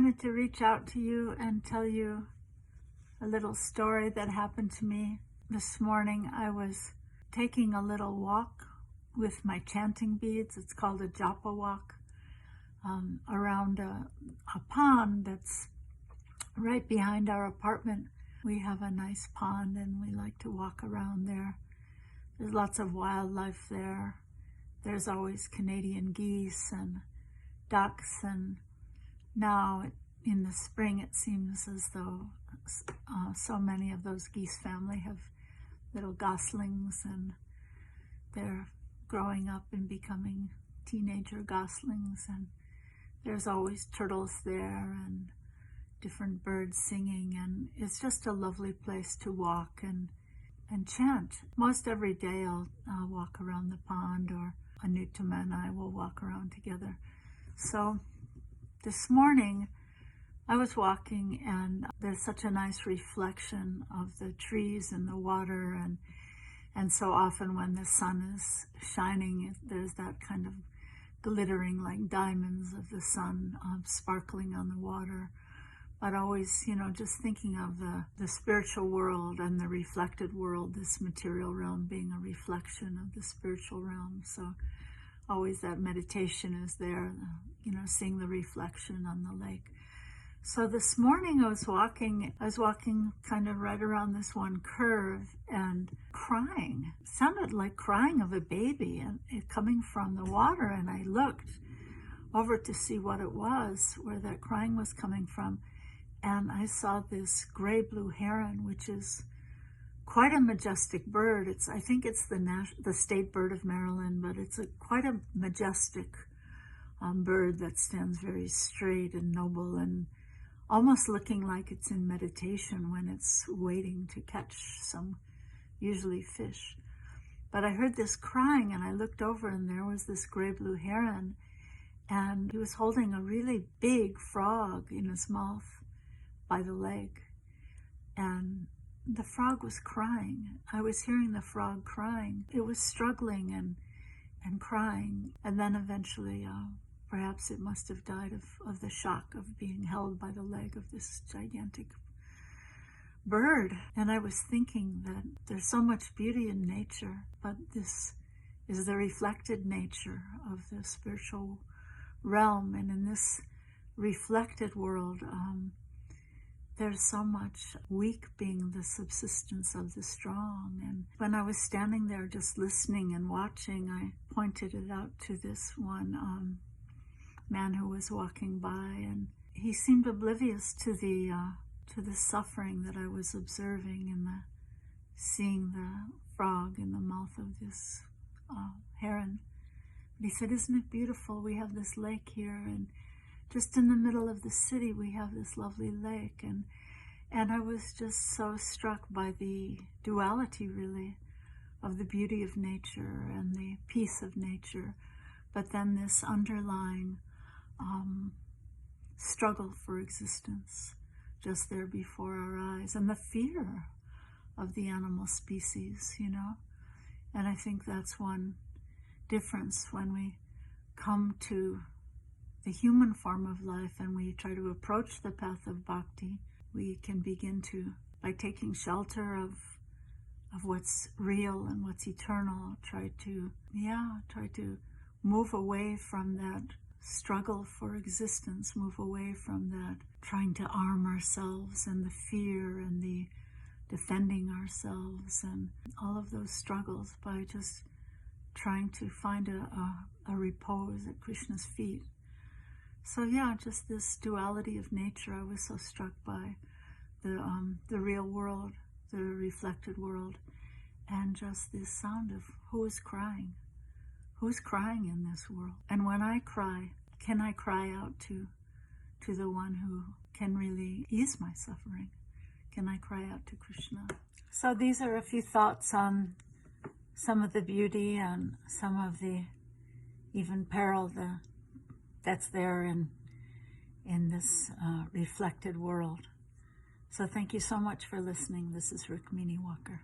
wanted to reach out to you and tell you a little story that happened to me this morning. I was taking a little walk with my chanting beads. It's called a japa walk, around a pond that's right behind our apartment. We have a nice pond and we like to walk around there. There's lots of wildlife there. There's always Canadian geese and ducks, and now in the spring it seems as though so many of those geese family have little goslings, and they're growing up and becoming teenager goslings, and there's always turtles there and different birds singing, and it's just a lovely place to walk and chant. Most every day I'll walk around the pond, or Anutama and I will walk around together. So this morning I was walking, and there's such a nice reflection of the trees and the water, and so often when the sun is shining, there's that kind of glittering like diamonds of the sun sparkling on the water. But always, just thinking of the spiritual world and the reflected world, this material realm being a reflection of the spiritual realm. So always that meditation is there, seeing the reflection on the lake. So this morning I was walking kind of right around this one curve and crying. It sounded like crying of a baby, and it coming from the water. And I looked over to see what it was, where that crying was coming from. And I saw this gray-blue heron, which is quite a majestic bird. I think it's the state bird of Maryland, but it's quite a majestic bird that stands very straight and noble, and almost looking like it's in meditation when it's waiting to catch some, usually fish. But I heard this crying, and I looked over, and there was this gray-blue heron, and he was holding a really big frog in his mouth by the lake, and the frog was crying. I was hearing the frog crying. It was struggling and crying, and then eventually perhaps it must have died of the shock of being held by the leg of this gigantic bird. And I was thinking that there's so much beauty in nature, but this is the reflected nature of the spiritual realm, and in this reflected world, there's so much weak being the subsistence of the strong. And when I was standing there just listening and watching, I pointed it out to this one man who was walking by, and he seemed oblivious to the suffering that I was observing in seeing the frog in the mouth of this heron. But he said, "Isn't it beautiful? We have this lake here, and just in the middle of the city, we have this lovely lake." And I was just so struck by the duality, really, of the beauty of nature and the peace of nature, but then this underlying struggle for existence just there before our eyes, and the fear of the animal species, And I think that's one difference when we come to the human form of life and we try to approach the path of bhakti. We can begin to, by taking shelter of what's real and what's eternal, try to move away from that struggle for existence, move away from that trying to arm ourselves and the fear and the defending ourselves and all of those struggles, by just trying to find a repose at Krishna's feet. So just this duality of nature. I was so struck by the real world, the reflected world, and just this sound of who is crying. Who's crying in this world? And when I cry, can I cry out to the one who can really ease my suffering? Can I cry out to Krishna? So these are a few thoughts on some of the beauty and some of the even peril that's there in this reflected world. So thank you so much for listening. This is Rukmini Walker.